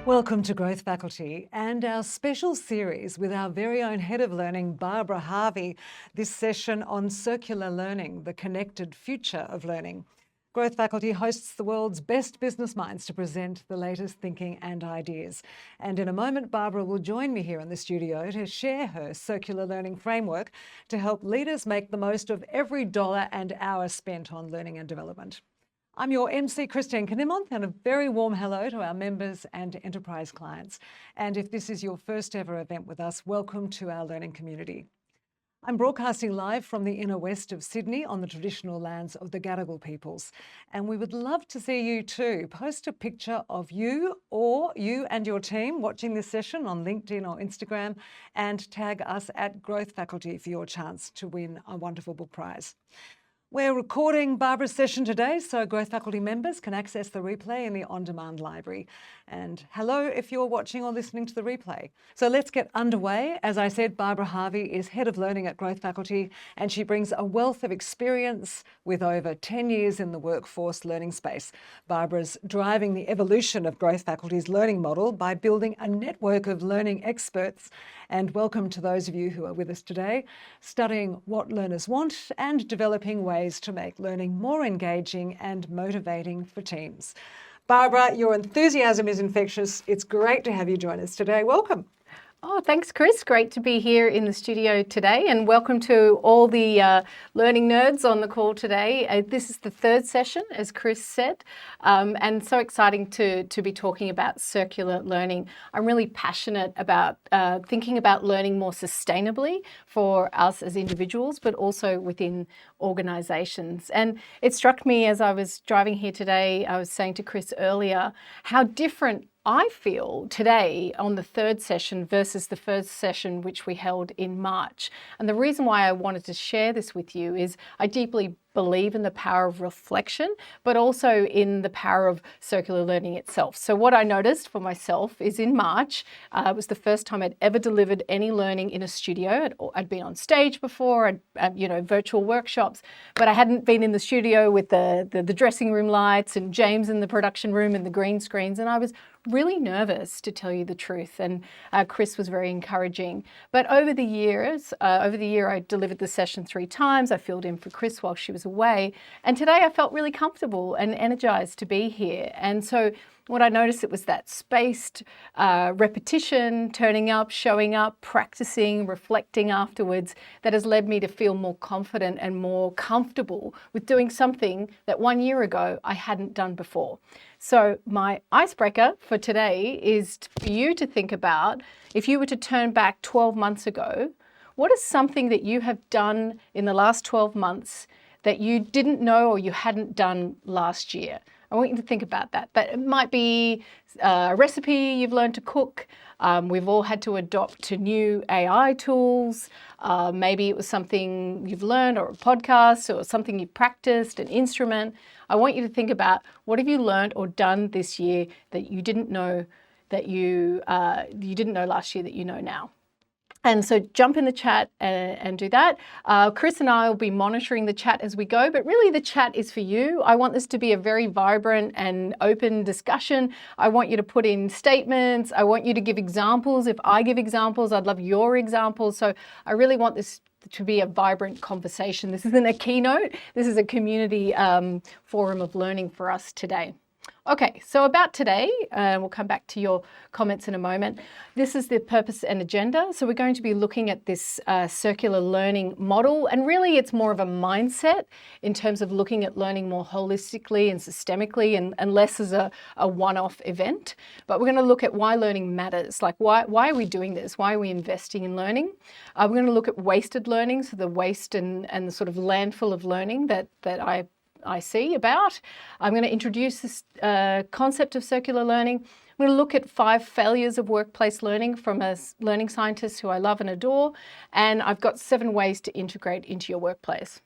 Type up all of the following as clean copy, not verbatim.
Welcome to Growth Faculty and our special series with our very own Head of Learning, Barbara Harvey, this session on circular learning, the connected future of learning. Growth Faculty hosts the world's best business minds to present the latest thinking and ideas. And in a moment, Barbara will join me here in the studio to share her circular learning framework to help leaders make the most of every dollar and hour spent on learning and development. I'm your MC, Christine Knimonth, and a very warm hello to our members and enterprise clients. And if this is your first ever event with us, welcome to our learning community. I'm broadcasting live from the inner west of Sydney on the traditional lands of the Gadigal peoples. And we would love to see you too. Post a picture of you or you and your team watching this session on LinkedIn or Instagram and tag us at Growth Faculty for your chance to win a wonderful book prize. We're recording Barbara's session today, so Growth Faculty members can access the replay in the on-demand library. And hello if you're watching or listening to the replay. So let's get underway. As I said, Barbara Harvey is Head of Learning at Growth Faculty, and she brings a wealth of experience with over 10 years in the workforce learning space. Barbara's driving the evolution of Growth Faculty's learning model by building a network of learning experts. And welcome to those of you who are with us today, studying what learners want and developing ways to make learning more engaging and motivating for teams. Barbara, your enthusiasm is infectious. It's great to have you join us today. Welcome. Oh, thanks, Chris. Great to be here in the studio today, and welcome to all the learning nerds on the call today. This is the third session, as Chris said, and so exciting to be talking about circular learning. I'm really passionate about thinking about learning more sustainably for us as individuals, but also within organisations. And it struck me as I was driving here today, I was saying to Chris earlier, how different I feel today on the third session versus the first session which we held in March. And the reason why I wanted to share this with you is I deeply believe in the power of reflection, but also in the power of circular learning itself. So what I noticed for myself is in March, it was the first time I'd ever delivered any learning in a studio. I'd been on stage before, virtual workshops, but I hadn't been in the studio with the dressing room lights and James in the production room and the green screens. And I was really nervous, to tell you the truth. And Chris was very encouraging. But over the year, I delivered the session 3 times. I filled in for Chris while she was away. And today I felt really comfortable and energized to be here. And so what I noticed, it was that spaced repetition, turning up, showing up, practicing, reflecting afterwards, that has led me to feel more confident and more comfortable with doing something that 1 year ago I hadn't done before. So my icebreaker for today is for you to think about, if you were to turn back 12 months ago, what is something that you have done in the last 12 months that you didn't know or you hadn't done last year? I want you to think about that. But it might be a recipe you've learned to cook. We've all had to adopt to new AI tools. Maybe it was something you've learned, or a podcast, or something you've practiced, an instrument. I want you to think about, what have you learned or done this year that you didn't know last year that you know now? And so jump in the chat and do that. Chris and I will be monitoring the chat as we go, but really the chat is for you. I want this to be a very vibrant and open discussion. I want you to put in statements. I want you to give examples. If I give examples, I'd love your examples. So I really want this to be a vibrant conversation. This isn't a keynote. This is a community forum of learning for us today. Okay, so about today, we'll come back to your comments in a moment. This is the purpose and agenda. So we're going to be looking at this circular learning model, and really it's more of a mindset in terms of looking at learning more holistically and systemically, and less as a one-off event. But we're going to look at why learning matters. Like, why are we doing this? Why are we investing in learning? We're going to look at wasted learning, so the waste and the sort of landfill of learning that I see about. I'm going to introduce this concept of circular learning. I'm going to look at 5 failures of workplace learning from a learning scientist who I love and adore. And I've got 7 ways to integrate into your workplace.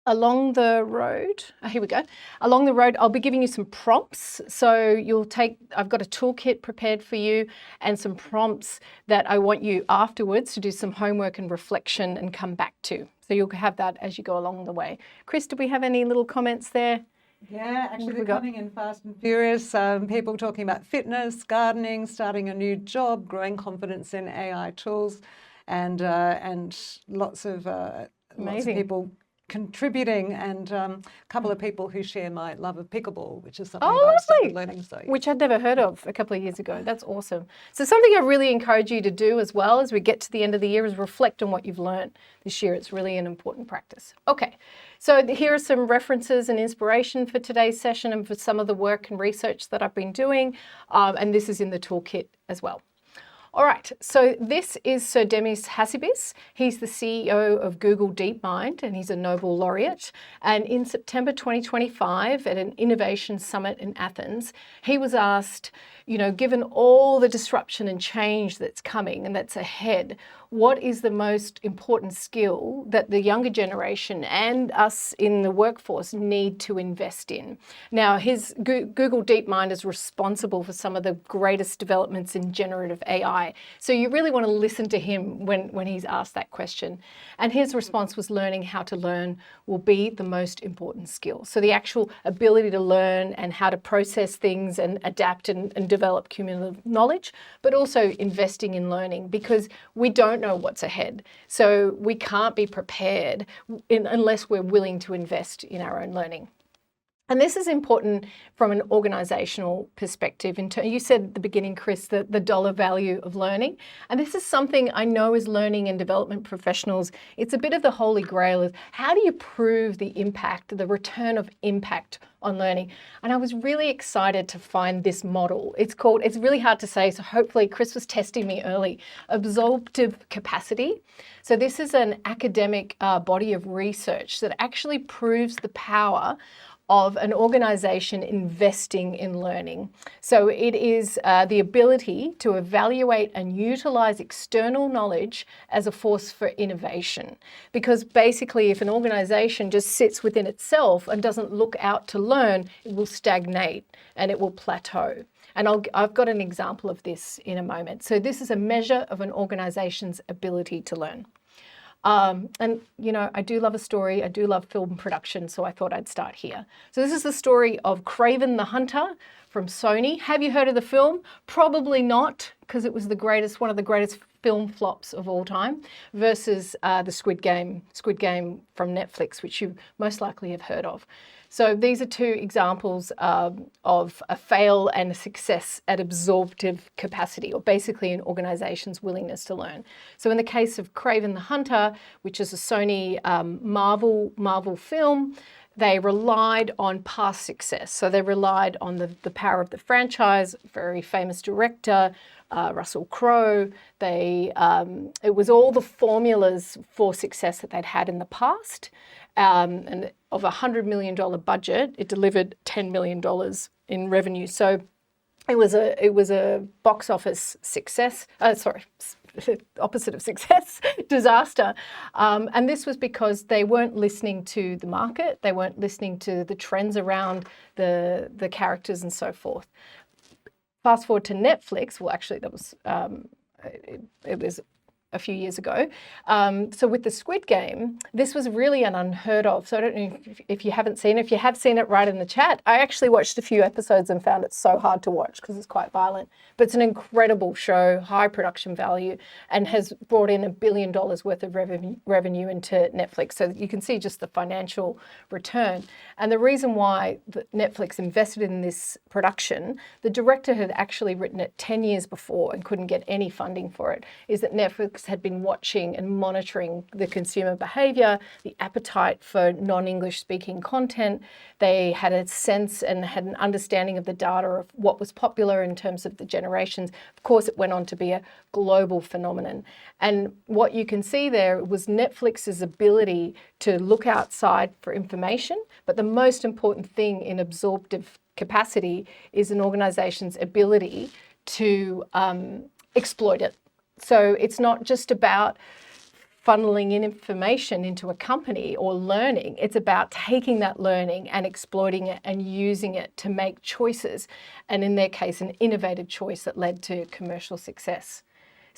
Along the road, here we go. Along the road, I'll be giving you some prompts. So I've got a toolkit prepared for you and some prompts that I want you afterwards to do some homework and reflection and come back to. So you'll have that as you go along the way. Chris, do we have any little comments there? Yeah, What actually have they're we got? coming in fast and furious. People talking about fitness, gardening, starting a new job, growing confidence in AI tools, and lots of Amazing. people contributing, and a couple of people who share my love of pickleball, which is something that Oh, I've started lovely. learning. So Which I'd never heard of a couple of years ago. That's awesome. So something I really encourage you to do as well as we get to the end of the year is reflect on what you've learned this year. It's really an important practice. Okay, so here are some references and inspiration for today's session and for some of the work and research that I've been doing. And this is in the toolkit as well. All right, so this is Sir Demis Hassabis. He's the CEO of Google DeepMind and he's a Nobel laureate. And in September 2025 at an innovation summit in Athens, he was asked, given all the disruption and change that's coming and that's ahead, what is the most important skill that the younger generation and us in the workforce need to invest in? Now, his Google DeepMind is responsible for some of the greatest developments in generative AI. So you really want to listen to him when he's asked that question. And his response was learning how to learn will be the most important skill. So the actual ability to learn and how to process things and adapt and develop cumulative knowledge, but also investing in learning because we don't know what's ahead. So we can't be prepared unless we're willing to invest in our own learning. And this is important from an organisational perspective. You said at the beginning, Chris, the dollar value of learning. And this is something I know as learning and development professionals, it's a bit of the holy grail of how do you prove the impact, the return of impact on learning? And I was really excited to find this model. It's really hard to say, so hopefully Chris was testing me early, absorptive capacity. So this is an academic body of research that actually proves the power of an organisation investing in learning. So it is the ability to evaluate and utilise external knowledge as a force for innovation. Because basically if an organisation just sits within itself and doesn't look out to learn, it will stagnate and it will plateau. And I've got an example of this in a moment. So this is a measure of an organisation's ability to learn. And I do love a story. I do love film production, so I thought I'd start here. So this is the story of Kraven the Hunter from Sony. Have you heard of the film? Probably not, because it was one of the greatest film flops of all time, versus the Squid Game from Netflix, which you most likely have heard of. So these are two examples of a fail and a success at absorptive capacity, or basically an organisation's willingness to learn. So in the case of Kraven the Hunter, which is a Sony Marvel film, they relied on past success. So they relied on the power of the franchise, very famous director, Russell Crowe. It was all the formulas for success that they'd had in the past. And of a $100 million budget, it delivered $10 million in revenue. So it was a box office success. Opposite of success, disaster. And this was because they weren't listening to the market. They weren't listening to the trends around the characters and so forth. Fast forward to Netflix. Well, actually, that was it was a few years ago. So with the Squid Game, this was really an unheard of. So I don't know if you haven't seen it. If you have seen it, write in the chat. I actually watched a few episodes and found it so hard to watch because it's quite violent. But it's an incredible show, high production value, and has brought in $1 billion worth of revenue into Netflix. So you can see just the financial return. And the reason why Netflix invested in this production, the director had actually written it 10 years before and couldn't get any funding for it, is that Netflix had been watching and monitoring the consumer behaviour, the appetite for non-English speaking content. They had a sense and had an understanding of the data of what was popular in terms of the generations. Of course, it went on to be a global phenomenon. And what you can see there was Netflix's ability to look outside for information, but the most important thing in absorptive capacity is an organisation's ability to exploit it. So it's not just about funneling in information into a company or learning. It's about taking that learning and exploiting it and using it to make choices. And in their case, an innovative choice that led to commercial success.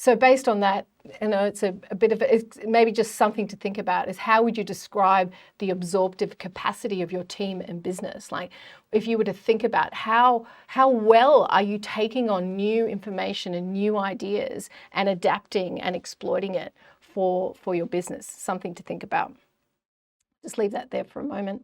So based on that, it's a bit of it's maybe just something to think about is how would you describe the absorptive capacity of your team and business? Like if you were to think about how well are you taking on new information and new ideas and adapting and exploiting it for your business? Something to think about. Just leave that there for a moment.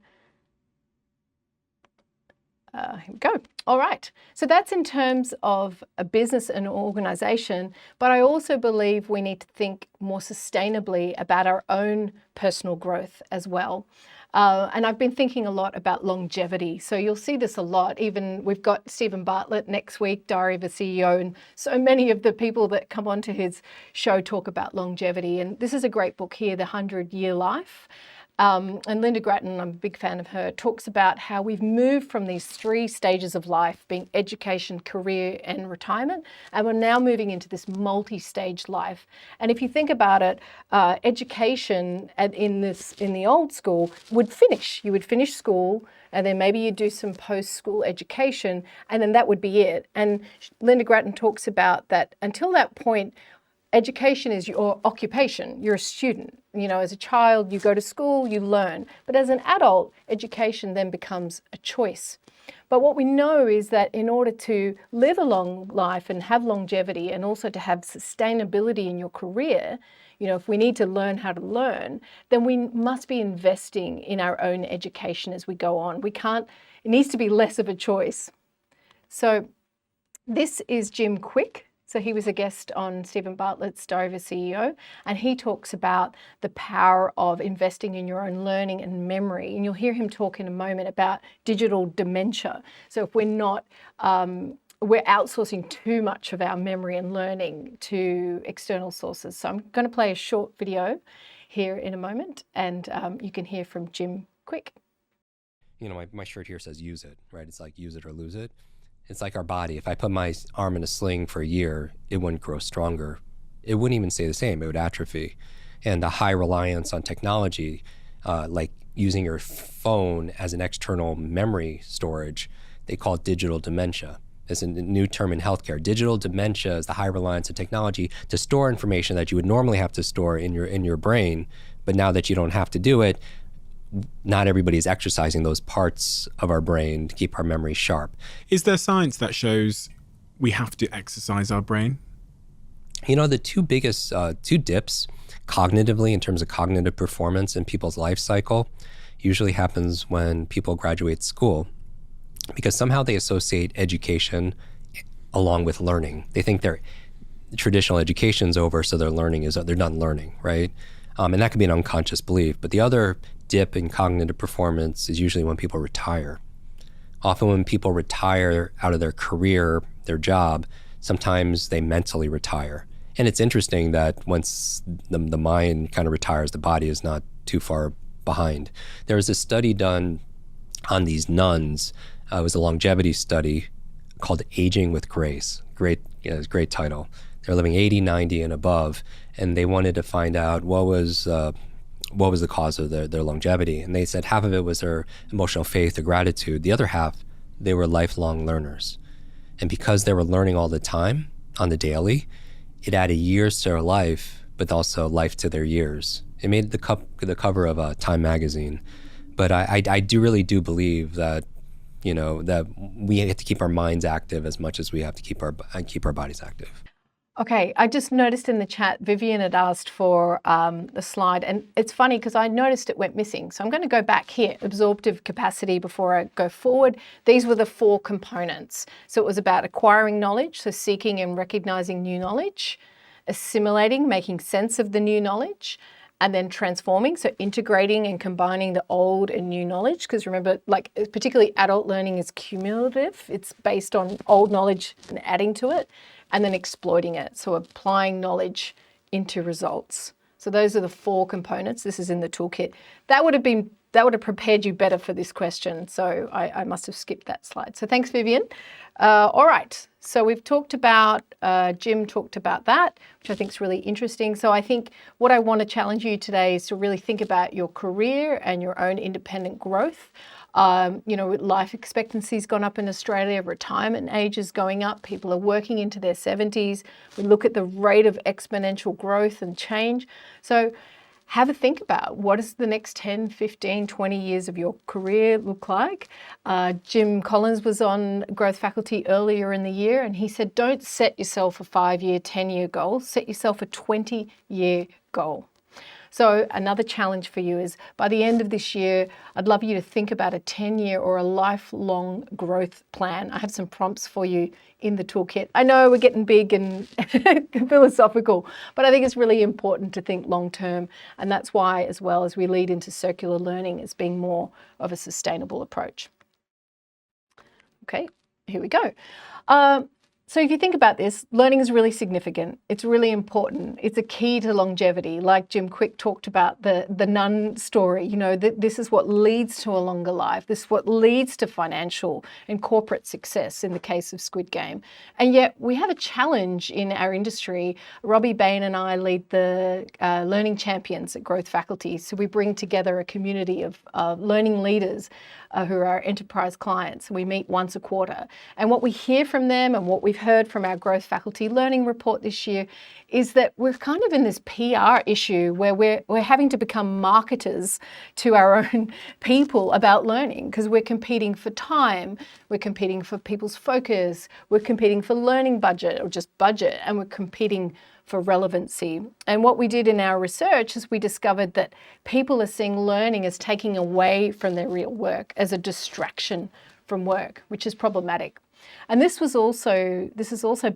Here we go. All right. So that's in terms of a business and organization, but I also believe we need to think more sustainably about our own personal growth as well. And I've been thinking a lot about longevity. So you'll see this a lot. Even we've got Stephen Bartlett next week, Diary of a CEO, and so many of the people that come onto his show talk about longevity. And this is a great book here, The 100-Year Life. And Linda Grattan, I'm a big fan of her, talks about how we've moved from these 3 stages of life, being education, career, and retirement, and we're now moving into this multi-stage life. And if you think about it, education in the old school would finish. You would finish school, and then maybe you do some post-school education, and then that would be it. And Linda Grattan talks about that until that point, education is your occupation. You're a student. You know, as a child, you go to school, you learn. But as an adult, education then becomes a choice. But what we know is that in order to live a long life and have longevity and also to have sustainability in your career, you know, if we need to learn how to learn, then we must be investing in our own education as we go on. We can't, it needs to be less of a choice. So this is Jim Quick. So he was a guest on Stephen Bartlett's Diary of a CEO, and he talks about the power of investing in your own learning and memory. And you'll hear him talk in a moment about digital dementia. So if we're not, we're outsourcing too much of our memory and learning to external sources. So I'm going to play a short video here in a moment, and you can hear from Jim Quick. You know, my shirt here says use it, right? It's like use it or lose it. It's like our body. If I put my arm in a sling for a year, it wouldn't grow stronger. It wouldn't even stay the same. It would atrophy. And the high reliance on technology, like using your phone as an external memory storage, they call it digital dementia. It's a new term in healthcare. Digital dementia is the high reliance on technology to store information that you would normally have to store in your brain, but now that you don't have to do it, not everybody is exercising those parts of our brain to keep our memory sharp. Is there science that shows we have to exercise our brain? You know, the two biggest, two dips cognitively in terms of cognitive performance in people's life cycle usually happens when people graduate school, because somehow they associate education along with learning. They think their traditional education's over, so their learning is, they're done learning, right? And that could be an unconscious belief. But the other dip in cognitive performance is usually when people retire. Often when people retire out of their career, their job, sometimes they mentally retire. And it's interesting that once the mind kind of retires, the body is not too far behind. There was a study done on these nuns. It was a longevity study called Aging with Grace. Great title. They're living 80, 90 and above, and they wanted to find out what was the cause of their longevity. And they said half of it was their emotional faith or gratitude. The other half, they were lifelong learners. And because they were learning all the time, on the daily, it added years to their life, but also life to their years. It made the cover of Time magazine. But I really do believe that, you know, that we have to keep our minds active as much as we have to keep our bodies active. Okay, I just noticed in the chat, Vivian had asked for the slide, and it's funny because I noticed it went missing. So I'm going to go back here, absorptive capacity, before I go forward. These were the 4 components. So it was about acquiring knowledge, so seeking and recognizing new knowledge, assimilating, making sense of the new knowledge, and then transforming, so integrating and combining the old and new knowledge. Because remember, like particularly adult learning is cumulative. It's based on old knowledge and adding to it. And then exploiting it, so applying knowledge into results. So those are the 4 components. This is in the toolkit. That would have been would have prepared you better for this question. So I must have skipped that slide. So thanks, Vivian. All right. So we've talked about, Jim talked about that, which I think is really interesting. So I think what I want to challenge you today is to really think about your career and your own independent growth. Life expectancy's gone up in Australia, retirement age is going up, people are working into their 70s. We look at the rate of exponential growth and change. So have a think about what does the next 10, 15, 20 years of your career look like. Jim Collins was on Growth Faculty earlier in the year, and he said, don't set yourself a 5-year, 10-year goal, set yourself a 20-year goal. So another challenge for you is by the end of this year, I'd love you to think about a 10-year or a lifelong growth plan. I have some prompts for you in the toolkit. I know we're getting big and philosophical, but I think it's really important to think long term. And that's why, as well as we lead into circular learning as being more of a sustainable approach. Okay, here we go. So if you think about this, learning is really significant. It's really important. It's a key to longevity. Like Jim Quick talked about the nun story, this is what leads to a longer life. This is what leads to financial and corporate success in the case of Squid Game. And yet we have a challenge in our industry. Robbie Bain and I lead the Learning Champions at Growth Faculty. So we bring together a community of learning leaders who are our enterprise clients. We meet once a quarter. And what we hear from them and what we've heard from our Growth Faculty Learning Report this year is that we're kind of in this PR issue where we're having to become marketers to our own people about learning because we're competing for time, we're competing for people's focus, we're competing for learning budget or just budget, and we're competing for relevancy. And what we did in our research is we discovered that people are seeing learning as taking away from their real work, as a distraction from work, which is problematic. And this is also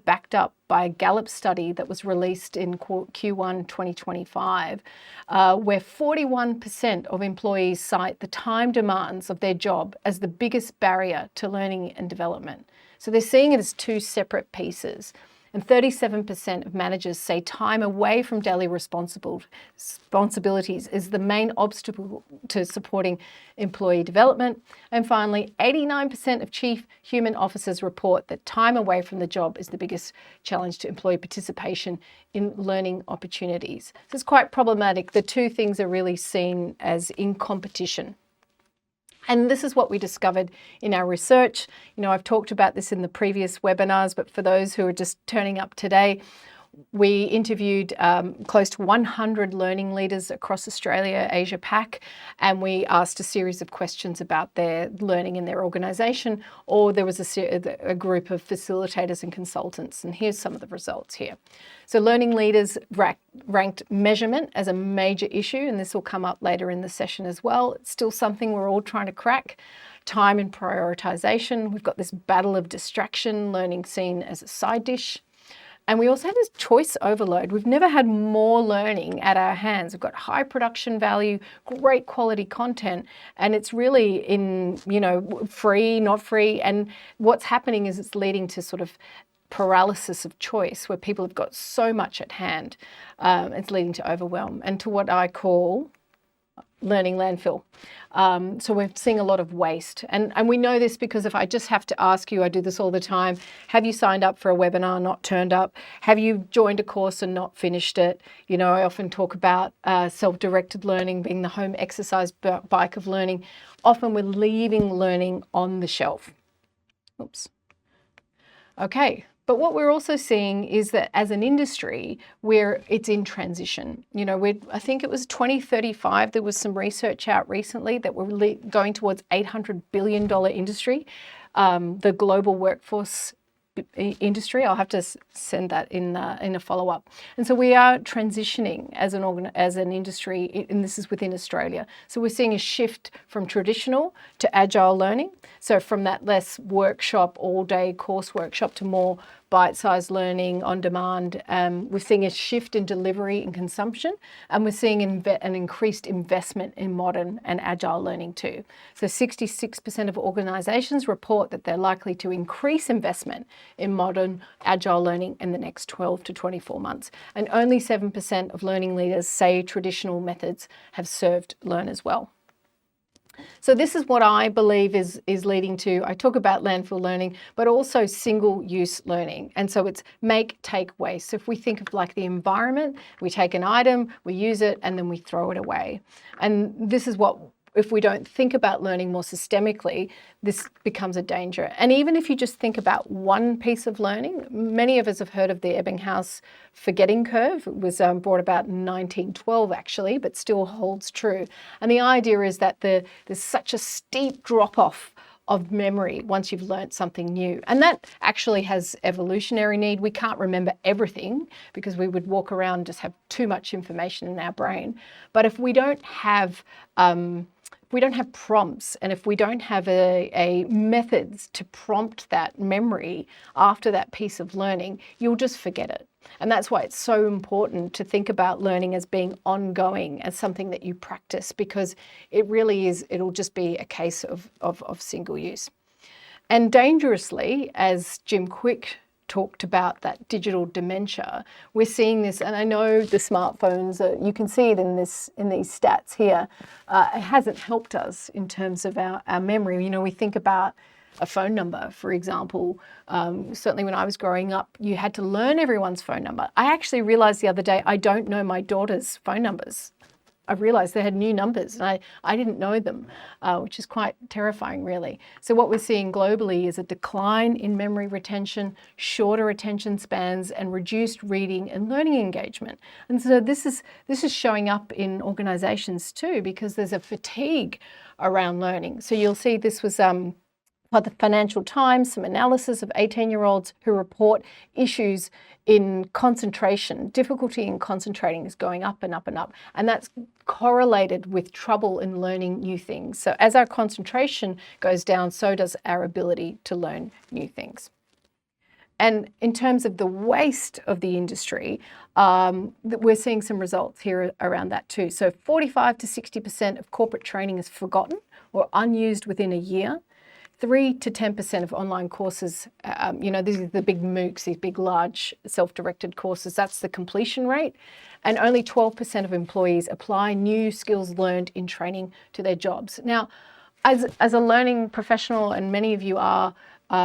backed up by a Gallup study that was released in Q1 2025, where 41% of employees cite the time demands of their job as the biggest barrier to learning and development. So they're seeing it as two separate pieces. And 37% of managers say time away from daily responsibilities is the main obstacle to supporting employee development. And finally, 89% of chief human officers report that time away from the job is the biggest challenge to employee participation in learning opportunities. So it's quite problematic. The two things are really seen as in competition. And this is what we discovered in our research. I've talked about this in the previous webinars, but for those who are just turning up today, we interviewed close to 100 learning leaders across Australia, Asia Pac, and we asked a series of questions about their learning in their organisation, or there was a group of facilitators and consultants. And here's some of the results here. So learning leaders ranked measurement as a major issue, and this will come up later in the session as well. It's still something we're all trying to crack. Time and prioritisation. We've got this battle of distraction, learning seen as a side dish. And we also have this choice overload. We've never had more learning at our hands. We've got high production value, great quality content, and it's really in, free, not free. And what's happening is it's leading to sort of paralysis of choice where people have got so much at hand. It's leading to overwhelm and to what I call learning landfill. So we're seeing a lot of waste. And we know this because if I just have to ask you, I do this all the time, have you signed up for a webinar, not turned up? Have you joined a course and not finished it? I often talk about self-directed learning being the home exercise bike of learning. Often we're leaving learning on the shelf. Oops. Okay. But what we're also seeing is that as an industry, it's in transition. I think it was 2035, there was some research out recently that we're going towards $800 billion industry, the global workforce industry. I'll have to send that in a follow-up. And so we are transitioning as an industry, and this is within Australia. So we're seeing a shift from traditional to agile learning. So from that less workshop, all-day course workshop to more bite-sized learning on demand. We're seeing a shift in delivery and consumption, and we're seeing an increased investment in modern and agile learning too. So 66% of organisations report that they're likely to increase investment in modern agile learning in the next 12 to 24 months. And only 7% of learning leaders say traditional methods have served learners well. So this is what I believe is leading to, I talk about landfill learning, but also single-use learning. And so it's make, take, waste. So if we think of like the environment, we take an item, we use it, and then we throw it away. And this is what, if we don't think about learning more systemically, this becomes a danger. And even if you just think about one piece of learning, many of us have heard of the Ebbinghaus forgetting curve. It was brought about in 1912 actually, but still holds true. And the idea is that there's such a steep drop-off of memory once you've learnt something new. And that actually has evolutionary need. We can't remember everything because we would walk around and just have too much information in our brain. But if we don't have prompts, and if we don't have a methods to prompt that memory after that piece of learning, you'll just forget it. And that's why it's so important to think about learning as being ongoing, as something that you practice, because it really is, it'll just be a case of single use. And dangerously, as Jim Quick talked about that digital dementia, we're seeing this, and I know the smartphones, you can see it in these stats here, it hasn't helped us in terms of our memory. You know, we think about a phone number, for example. Certainly when I was growing up, you had to learn everyone's phone number. I actually realized the other day, I don't know my daughter's phone numbers. I realized they had new numbers and I didn't know them, which is quite terrifying really. So what we're seeing globally is a decline in memory retention, shorter attention spans, and reduced reading and learning engagement. And so this is showing up in organizations too, because there's a fatigue around learning. So you'll see this was by the Financial Times, some analysis of 18-year-olds who report issues in concentration. Difficulty in concentrating is going up and up and up. And that's correlated with trouble in learning new things. So as our concentration goes down, so does our ability to learn new things. And in terms of the waste of the industry, we're seeing some results here around that too. So 45 to 60% of corporate training is forgotten or unused within a year. 3 to 10% of online courses, these are the big MOOCs, these big, large, self-directed courses, that's the completion rate. And only 12% of employees apply new skills learned in training to their jobs. Now, as a learning professional, and many of you are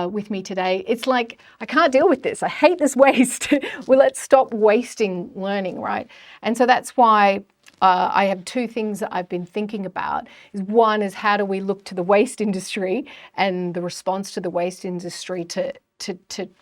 with me today, it's like, I can't deal with this. I hate this waste. Well, let's stop wasting learning, right? And so that's why I have two things that I've been thinking about. One is, how do we look to the waste industry and the response to the waste industry to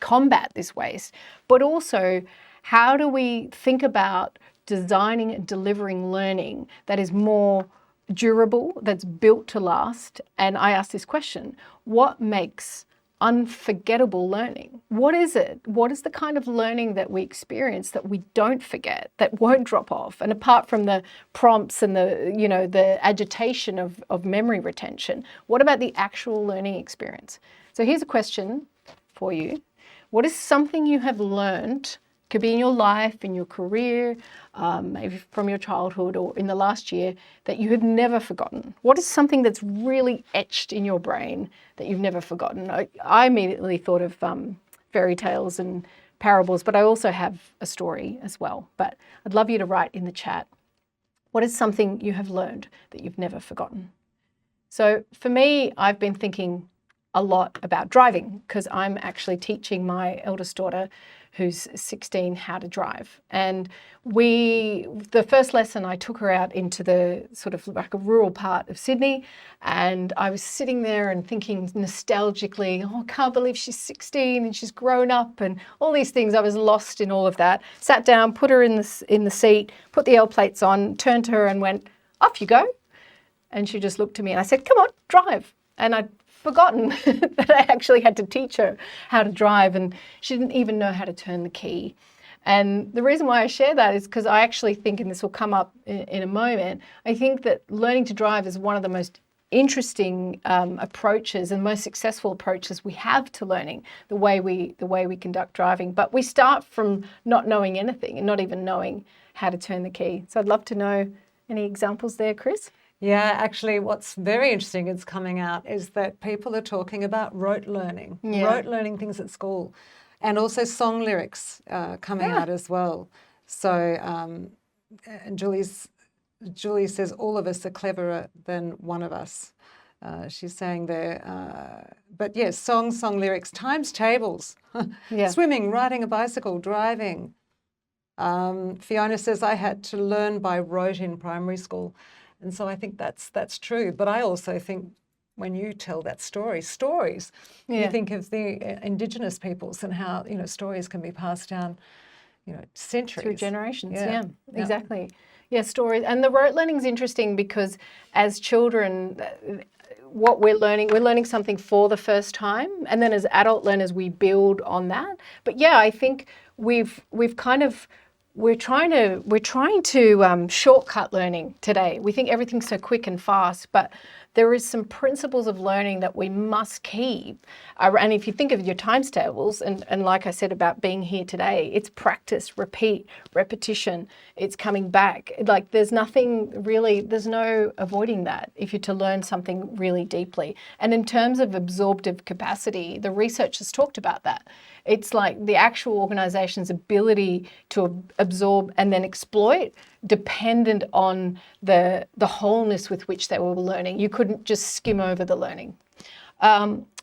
combat this waste? But also, how do we think about designing and delivering learning that is more durable, that's built to last? And I ask this question, what makes unforgettable learning? What is it? What is the kind of learning that we experience that we don't forget, that won't drop off? And apart from the prompts and the agitation of memory retention, what about the actual learning experience? So here's a question for you. What is something you have learned, could be in your life, in your career, maybe from your childhood or in the last year, that you have never forgotten? What is something that's really etched in your brain that you've never forgotten? I immediately thought of fairy tales and parables, but I also have a story as well. But I'd love you to write in the chat, what is something you have learned that you've never forgotten? So for me, I've been thinking a lot about driving, because I'm actually teaching my eldest daughter, who's 16, how to drive. And the first lesson, I took her out into the sort of like a rural part of Sydney, and I was sitting there and thinking nostalgically, oh, I can't believe she's 16 and she's grown up and all these things. I was lost in all of that. Sat down, put her in the seat, put the L plates on, turned to her and went, off you go. And she just looked at me and I said, come on, drive. And I'd forgotten that I actually had to teach her how to drive, and she didn't even know how to turn the key. And the reason why I share that is because I actually think, and this will come up in a moment, I think that learning to drive is one of the most interesting approaches and most successful approaches we have to learning the way we conduct driving. But we start from not knowing anything and not even knowing how to turn the key. So I'd love to know any examples there, Chris? Yeah, actually, what's very interesting is coming out is that people are talking about rote learning things at school, and also song lyrics coming out as well. So, and Julie's Julie says all of us are cleverer than one of us. She's saying there, but yes, song lyrics, times tables, Yeah. swimming, riding a bicycle, driving. Fiona says, I had to learn by rote in primary school. And so I think that's true. But I also think when you tell that stories, you think of the Indigenous peoples and how, stories can be passed down, centuries. Through generations, yeah, exactly. Yeah, stories. And the rote learning is interesting because as children, what we're learning something for the first time, and then as adult learners, we build on that. But yeah, I think we're trying to shortcut learning today. We think everything's so quick and fast, but there is some principles of learning that we must keep. And if you think of your times tables, and like I said about being here today, it's practice, repeat, repetition, it's coming back. Like there's no avoiding that if you're to learn something really deeply. And in terms of absorptive capacity, the research has talked about that. It's like the actual organization's ability to absorb and then exploit dependent on the wholeness with which they were learning. You couldn't just skim over the learning.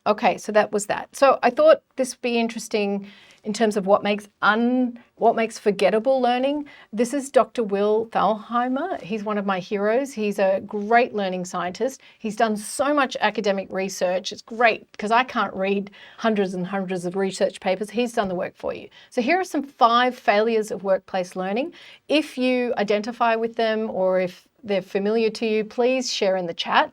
Okay, so that was that. So I thought this would be interesting in terms of what makes forgettable learning. This is Dr. Will Thalheimer. He's one of my heroes. He's a great learning scientist. He's done so much academic research. It's great because I can't read hundreds and hundreds of research papers. He's done the work for you. So here are some 5 failures of workplace learning. If you identify with them or if they're familiar to you, please share in the chat.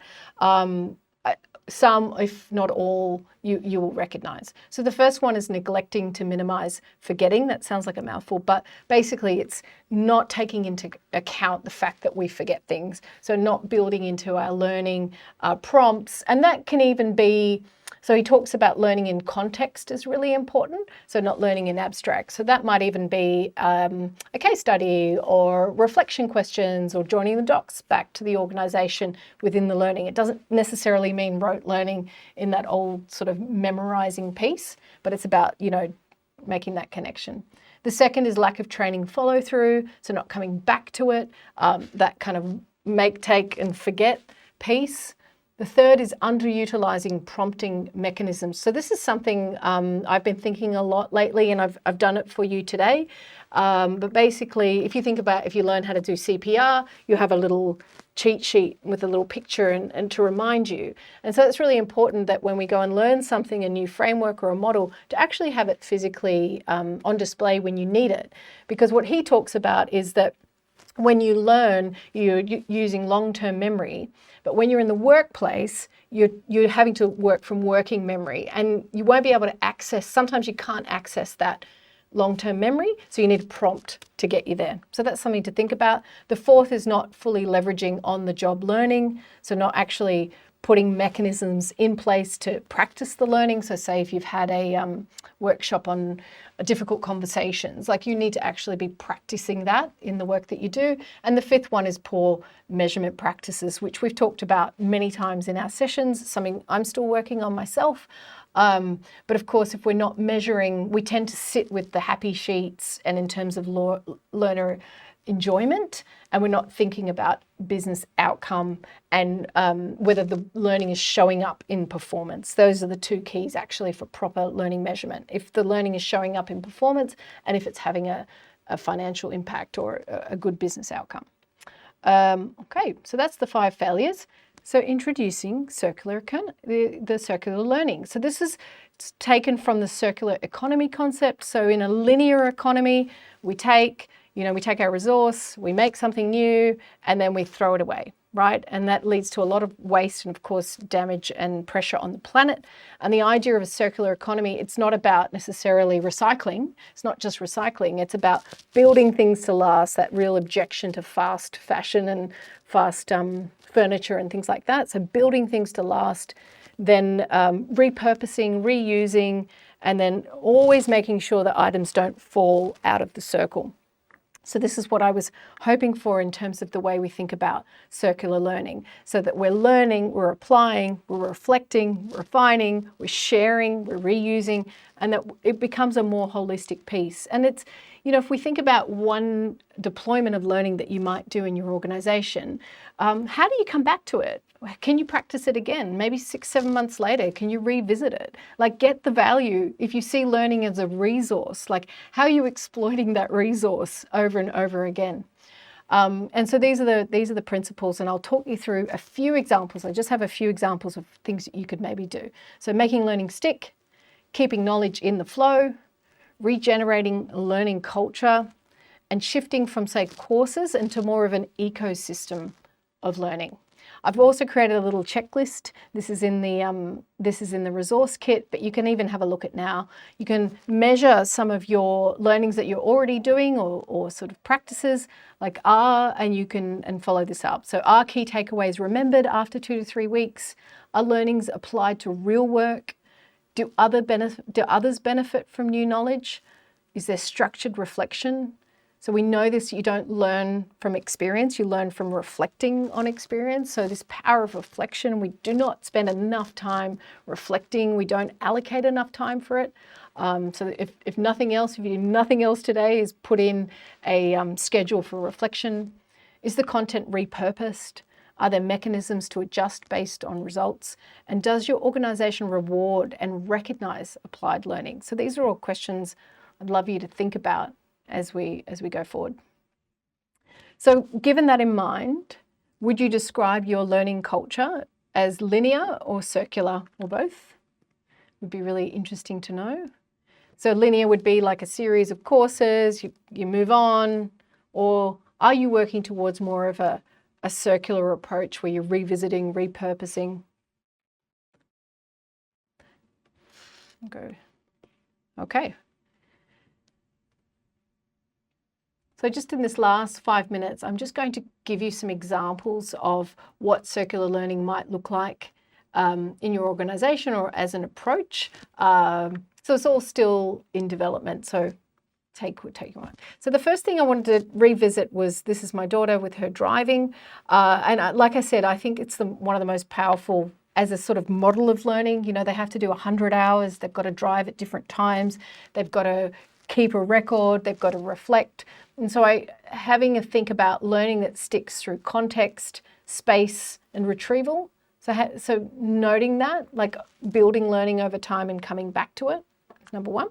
Some, if not all, you will recognize. So the first one is neglecting to minimize forgetting. That sounds like a mouthful, but basically it's not taking into account the fact that we forget things. So not building into our learning prompts. And that can even be, so he talks about learning in context is really important. So not learning in abstract. So that might even be a case study or reflection questions or joining the docs back to the organization within the learning. It doesn't necessarily mean rote learning in that old sort of memorizing piece, but it's about, making that connection. The second is lack of training follow through. So not coming back to it, that kind of make, take and forget piece. The third is underutilizing prompting mechanisms. So this is something I've been thinking a lot lately, and I've done it for you today. But basically, if you learn how to do CPR, you have a little cheat sheet with a little picture and to remind you. And so it's really important that when we go and learn something, a new framework or a model, to actually have it physically on display when you need it. Because what he talks about is that when you learn, you're using long-term memory, but when you're in the workplace, you're having to work from working memory, and you won't be able to access, sometimes you can't access that long-term memory, so you need a prompt to get you there. So that's something to think about. The fourth is not fully leveraging on-the-job learning, so not actually putting mechanisms in place to practice the learning. So say if you've had a workshop on difficult conversations, like you need to actually be practicing that in the work that you do. And the fifth one is poor measurement practices, which we've talked about many times in our sessions, something I'm still working on myself. But of course, if we're not measuring, we tend to sit with the happy sheets and in terms of learner enjoyment, and we're not thinking about business outcome and whether the learning is showing up in performance. Those are the 2 keys actually for proper learning measurement. If the learning is showing up in performance and if it's having a financial impact or a good business outcome. Okay, so that's the 5 failures. So introducing the circular learning. So this is taken from the circular economy concept. So in a linear economy, we take our resource, we make something new, and then we throw it away, right? And that leads to a lot of waste and, of course, damage and pressure on the planet. And the idea of a circular economy, it's not about necessarily recycling. It's not just recycling. It's about building things to last, that real objection to fast fashion and fast furniture and things like that. So building things to last, then repurposing, reusing, and then always making sure that items don't fall out of the circle. So this is what I was hoping for in terms of the way we think about circular learning, so that we're learning, we're applying, we're reflecting, refining, we're sharing, we're reusing, and that it becomes a more holistic piece. And it's, you know, if we think about one deployment of learning that you might do in your organization, how do you come back to it? Can you practice it again? Maybe 6, 7 months later, can you revisit it? Like, get the value. If you see learning as a resource, like, how are you exploiting that resource over and over again? And so these are the principles, and I'll talk you through a few examples. I just have a few examples of things that you could maybe do. So making learning stick, keeping knowledge in the flow, regenerating learning culture, and shifting from, say, courses into more of an ecosystem of learning. I've also created a little checklist. This is in the resource kit, but you can even have a look at now. You can measure some of your learnings that you're already doing, or sort of practices like and you can follow this up. So are key takeaways remembered after 2 to 3 weeks? Are learnings applied to real work? Do others benefit from new knowledge? Is there structured reflection? So we know this, you don't learn from experience, you learn from reflecting on experience. So this power of reflection, we do not spend enough time reflecting, we don't allocate enough time for it. So if nothing else, if you do nothing else today, is put in a schedule for reflection. Is the content repurposed? Are there mechanisms to adjust based on results? And does your organization reward and recognize applied learning? So these are all questions I'd love you to think about as we go forward. So given that in mind, would you describe your learning culture as linear or circular, or both? Would be really interesting to know. So linear would be like a series of courses, you move on, or are you working towards more of a circular approach where you're revisiting, repurposing? Okay. So just in this last 5 minutes, I'm just going to give you some examples of what circular learning might look like in your organization or as an approach. So it's all still in development, so take one. So the first thing I wanted to revisit was, this is my daughter with her driving. And like I said, I think it's one of the most powerful as a sort of model of learning. You know, they have to do 100 hours, they've got to drive at different times, they've got to keep a record, they've got to reflect. And so having a think about learning that sticks through context, space, and retrieval. So noting that, like building learning over time and coming back to it, number one.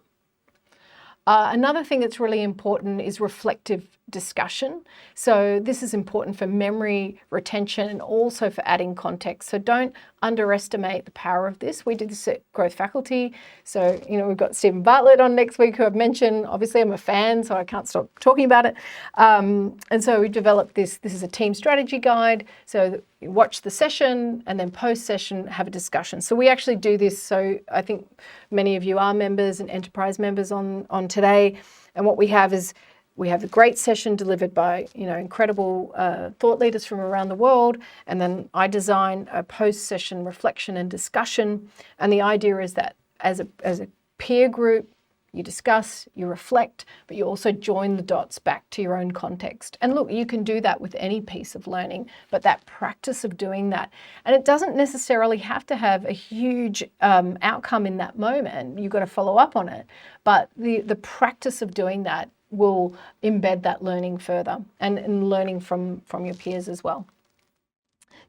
Another thing that's really important is reflective discussion. So this is important for memory retention and also for adding context. So don't underestimate the power of this. We did this at Growth Faculty. So, you know, we've got Stephen Bartlett on next week, who I've mentioned. Obviously, I'm a fan, so I can't stop talking about it. And so we developed this. This is a team strategy guide. So you watch the session and then post-session have a discussion. So we actually do this. So I think many of you are members and enterprise members on today. And what we have is, we have a great session delivered by, you know, incredible thought leaders from around the world. And then I design a post-session reflection and discussion. And the idea is that as a peer group, you discuss, you reflect, but you also join the dots back to your own context. And look, you can do that with any piece of learning, but that practice of doing that, and it doesn't necessarily have to have a huge outcome in that moment. You've got to follow up on it. But the practice of doing that will embed that learning further and learning from your peers as well.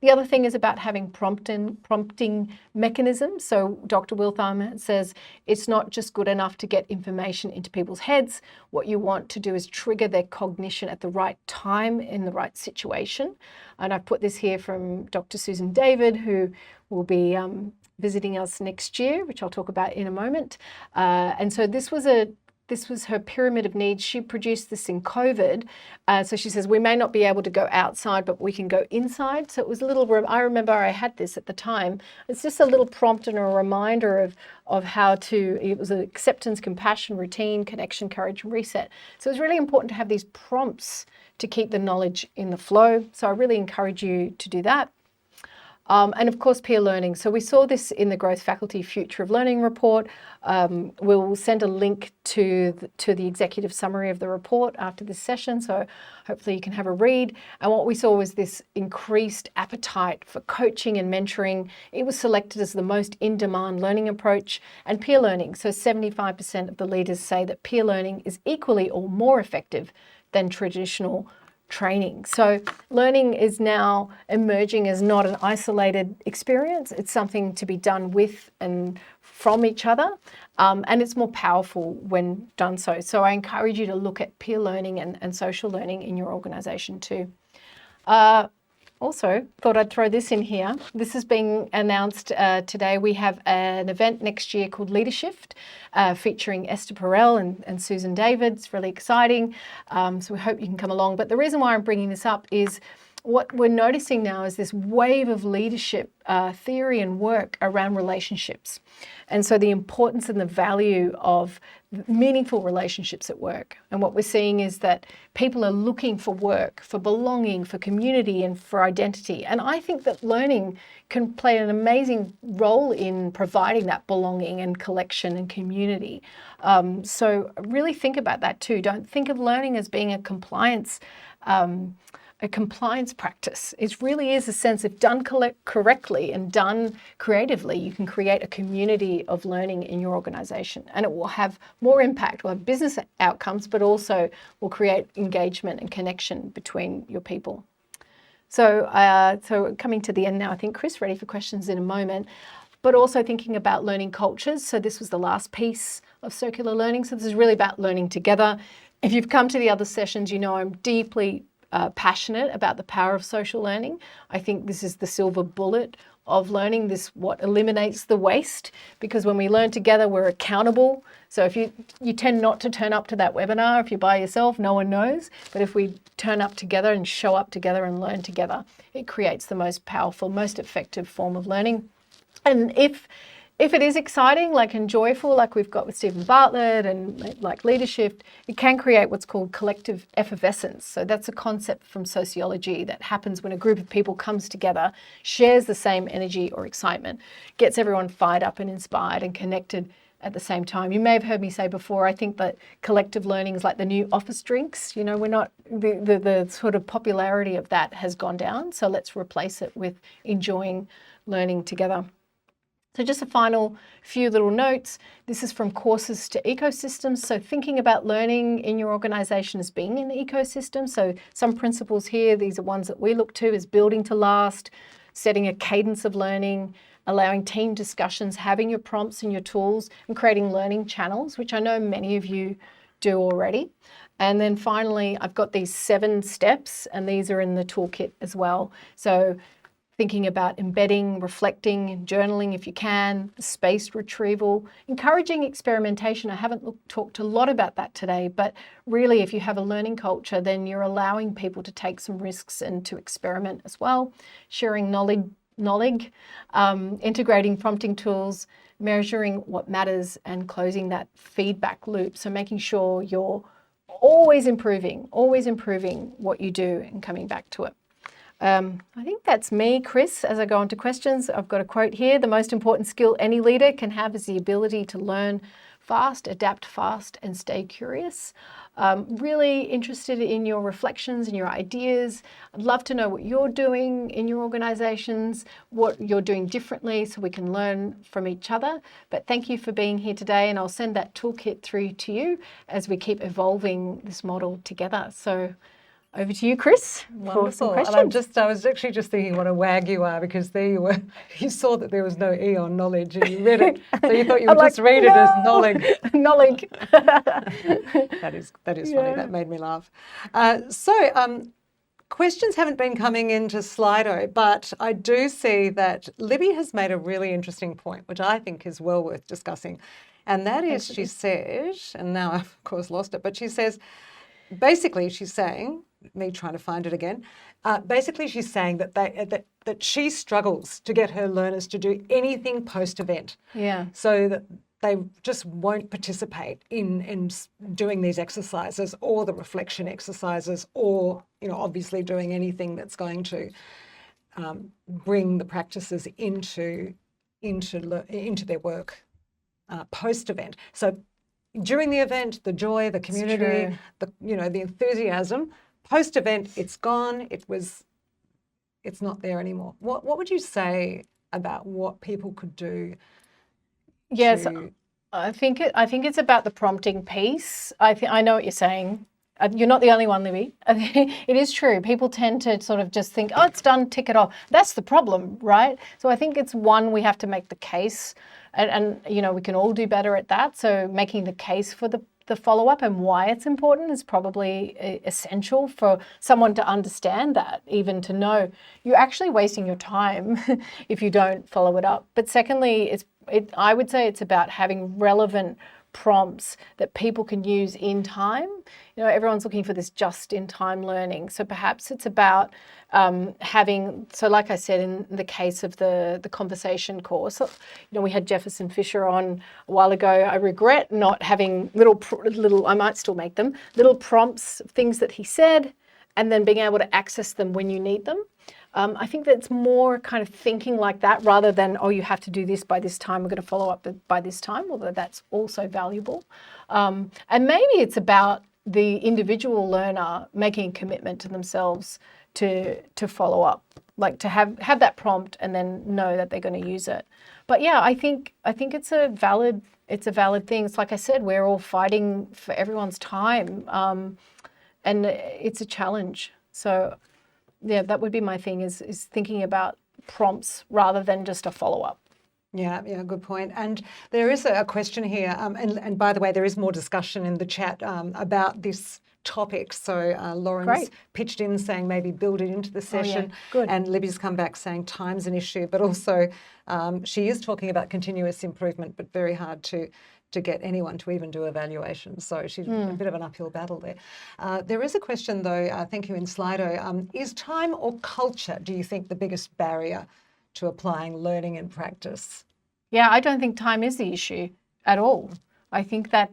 The other thing is about having prompting mechanisms. So Dr. Wiltham says it's not just good enough to get information into people's heads. What you want to do is trigger their cognition at the right time in the right situation. And I've put this here from Dr. Susan David, who will be visiting us next year, which I'll talk about in a moment. And so this was her pyramid of needs. She produced this in COVID. So she says, we may not be able to go outside, but we can go inside. So it was a little, I remember I had this at the time. It's just a little prompt and a reminder of how to, it was an acceptance, compassion, routine, connection, courage, and reset. So it's really important to have these prompts to keep the knowledge in the flow. So I really encourage you to do that. And of course, peer learning. So we saw this in the Growth Faculty Future of Learning report. We'll send a link to the executive summary of the report after this session. So hopefully you can have a read. And what we saw was this increased appetite for coaching and mentoring. It was selected as the most in-demand learning approach, and peer learning. So 75% of the leaders say that peer learning is equally or more effective than traditional training. So learning is now emerging as not an isolated experience. It's something to be done with and from each other, and it's more powerful when done so. So I encourage you to look at peer learning and social learning in your organisation too. Also, thought I'd throw this in here. This is being announced today. We have an event next year called Leadership, featuring Esther Perel and Susan David. It's really exciting. So we hope you can come along. But the reason why I'm bringing this up is what we're noticing now is this wave of leadership theory and work around relationships. And so the importance and the value of meaningful relationships at work. And what we're seeing is that people are looking for work, for belonging, for community, and for identity. And I think that learning can play an amazing role in providing that belonging and collection and community. So really think about that too. Don't think of learning as being a compliance practice. It really is a sense if done correctly and done creatively, you can create a community of learning in your organisation, and it will have more impact, will have business outcomes, but also will create engagement and connection between your people. So, so coming to the end now, I think, Chris, ready for questions in a moment, but also thinking about learning cultures. So this was the last piece of circular learning. So this is really about learning together. If you've come to the other sessions, you know I'm deeply passionate about the power of social learning. I think this is the silver bullet of learning, this what eliminates the waste, because when we learn together, we're accountable. So if you tend not to turn up to that webinar, if you're by yourself, no one knows. But if we turn up together and show up together and learn together, it creates the most powerful, most effective form of learning. And if it is exciting, and joyful, like we've got with Stephen Bartlett and like leadership, it can create what's called collective effervescence. So that's a concept from sociology that happens when a group of people comes together, shares the same energy or excitement, gets everyone fired up and inspired and connected at the same time. You may have heard me say before, I think that collective learning is like the new office drinks. You know, we're not, the sort of popularity of that has gone down. So let's replace it with enjoying learning together. So just a final few little notes. This is from courses to ecosystems. So thinking about learning in your organisation as being an ecosystem. So some principles here, these are ones that we look to, is building to last, setting a cadence of learning, allowing team discussions, having your prompts and your tools, and creating learning channels, which I know many of you do already. And then finally, I've got these 7 steps, and these are in the toolkit as well. So thinking about embedding, reflecting, and journaling if you can, spaced retrieval, encouraging experimentation. I haven't talked a lot about that today, but really if you have a learning culture, then you're allowing people to take some risks and to experiment as well. Sharing knowledge, integrating prompting tools, measuring what matters, and closing that feedback loop. So making sure you're always improving what you do and coming back to it. I think that's me, Chris. As I go on to questions, I've got a quote here. The most important skill any leader can have is the ability to learn fast, adapt fast, and stay curious. Really interested in your reflections and your ideas. I'd love to know what you're doing in your organisations, what you're doing differently so we can learn from each other. But thank you for being here today, and I'll send that toolkit through to you as we keep evolving this model together. So over to you, Chris, for some questions. And I was actually just thinking what a wag you are, because there you were, you saw that there was no E on knowledge and you read it. So you thought you would just read it as knowledge. Knowledge. That is funny. That made me laugh. Questions haven't been coming into Slido, but I do see that Libby has made a really interesting point, which I think is well worth discussing. And that is, she said, and now I've of course lost it, but she says, basically she's saying, me trying to find it again, basically she's saying that that she struggles to get her learners to do anything post-event. Yeah. So that they just won't participate in doing these exercises or the reflection exercises, or, you know, obviously doing anything that's going to bring the practices into their work post-event. So during the event, the joy, the community, the enthusiasm. Post-event, it's gone. It's not there anymore. What would you say about what people could do? Yes, I think it's about the prompting piece. I know what you're saying. You're not the only one, Libby. It is true. People tend to sort of just think, oh, it's done, tick it off. That's the problem, right? So I think it's one, we have to make the case, and we can all do better at that. So making the case for the follow-up and why it's important is probably essential for someone to understand that, even to know you're actually wasting your time if you don't follow it up. But secondly, I would say it's about having relevant prompts that people can use in time. Everyone's looking for this just-in-time learning. So perhaps it's about like I said, in the case of the conversation course, we had Jefferson Fisher on a while ago. I regret not having little, I might still make them, little prompts, things that he said, and then being able to access them when you need them. I think that's more kind of thinking like that rather than, oh, you have to do this by this time, we're going to follow up by this time, although that's also valuable. And maybe it's about the individual learner making a commitment to themselves to follow up, like to have that prompt and then know that they're going to use it. But yeah, I think it's a valid thing. It's like I said, we're all fighting for everyone's time, and it's a challenge. So yeah, that would be my thing, is thinking about prompts rather than just a follow-up. Yeah, good point. And there is a question here, and by the way, there is more discussion in the chat about this topic. So Lauren's pitched in saying maybe build it into the session. Oh, yeah. Good. And Libby's come back saying time's an issue, but also she is talking about continuous improvement, but very hard to get anyone to even do evaluation. So she's a bit of an uphill battle there. There is a question though, thank you, in Slido. Is time or culture, do you think, the biggest barrier to applying learning and practice? Yeah, I don't think time is the issue at all. I think I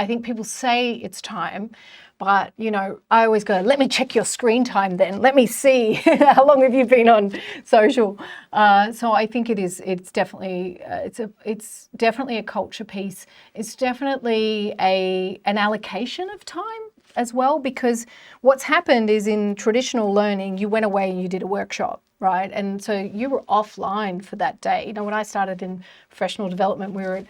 think people say it's time, but I always go, let me check your screen time then. Let me see how long have you been on social. So I think it's definitely a culture piece. It's definitely an allocation of time as well, because what's happened is in traditional learning, you went away and you did a workshop, right? And so you were offline for that day. When I started in professional development, we were at,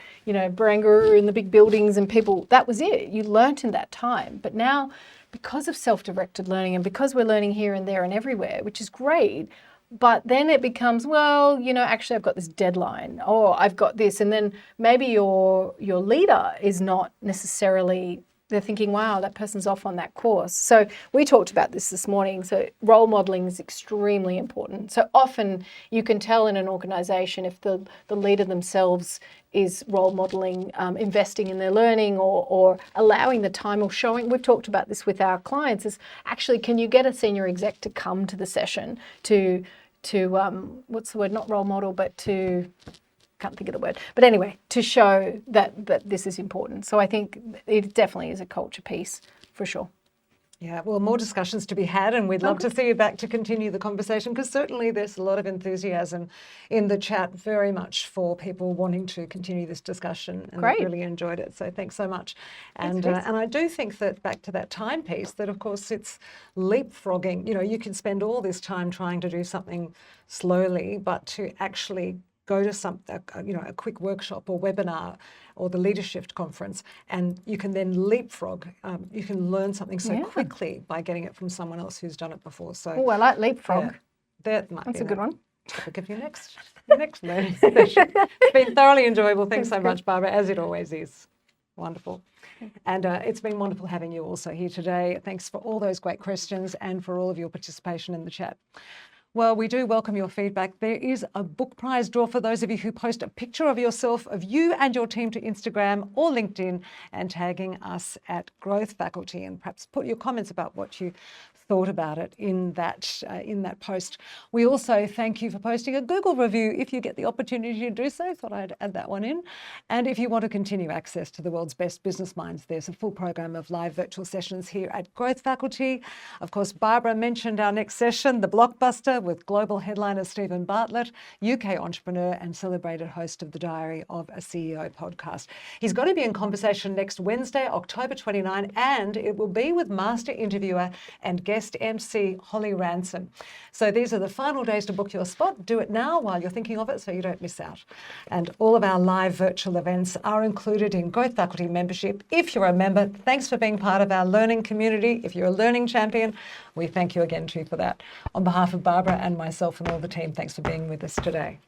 Barangaroo in the big buildings and people, that was it. You learnt in that time. But now, because of self-directed learning and because we're learning here and there and everywhere, which is great, but then it becomes, well, actually I've got this deadline, or I've got this. And then maybe your leader is not necessarily, they're thinking, wow, that person's off on that course. So we talked about this morning. So role modeling is extremely important. So often you can tell in an organization if the leader themselves is role modeling, investing in their learning or allowing the time or showing. We've talked about this with our clients, is actually, can you get a senior exec to come to the session to what's the word, not role model, but to, can't think of the word, but anyway, to show that this is important. So I think it definitely is a culture piece for sure. Yeah, well, more discussions to be had, and we'd love to see you back to continue the conversation, because certainly there's a lot of enthusiasm in the chat, very much for people wanting to continue this discussion, and Great. really enjoyed it. So thanks so much. Thanks, And I do think that back to that time piece, that of course it's leapfrogging. You can spend all this time trying to do something slowly, but to actually go to a quick workshop or webinar or the leadership conference, and you can then leapfrog. You can learn something so quickly by getting it from someone else who's done it before. So, I like leapfrog. That might That's be a good one. Topic of your next learning session. It's been thoroughly enjoyable. Thanks so much, Barbara, as it always is. Wonderful. And it's been wonderful having you also here today. Thanks for all those great questions and for all of your participation in the chat. Well, we do welcome your feedback. There is a book prize draw for those of you who post a picture of yourself, of you and your team, to Instagram or LinkedIn and tagging us at Growth Faculty, and perhaps put your comments about what you thought about it in that post. We also thank you for posting a Google review if you get the opportunity to do so. Thought I'd add that one in. And if you want to continue access to the world's best business minds, there's a full program of live virtual sessions here at Growth Faculty. Of course, Barbara mentioned our next session, the blockbuster author with global headliner Stephen Bartlett, UK entrepreneur and celebrated host of the Diary of a CEO podcast. He's going to be in conversation next Wednesday, October 29, and it will be with master interviewer and guest MC Holly Ransom. So these are the final days to book your spot. Do it now while you're thinking of it so you don't miss out. And all of our live virtual events are included in Growth Faculty membership. If you're a member, thanks for being part of our learning community. If you're a learning champion, we thank you again too for that. On behalf of Barbara and myself and all the team, thanks for being with us today.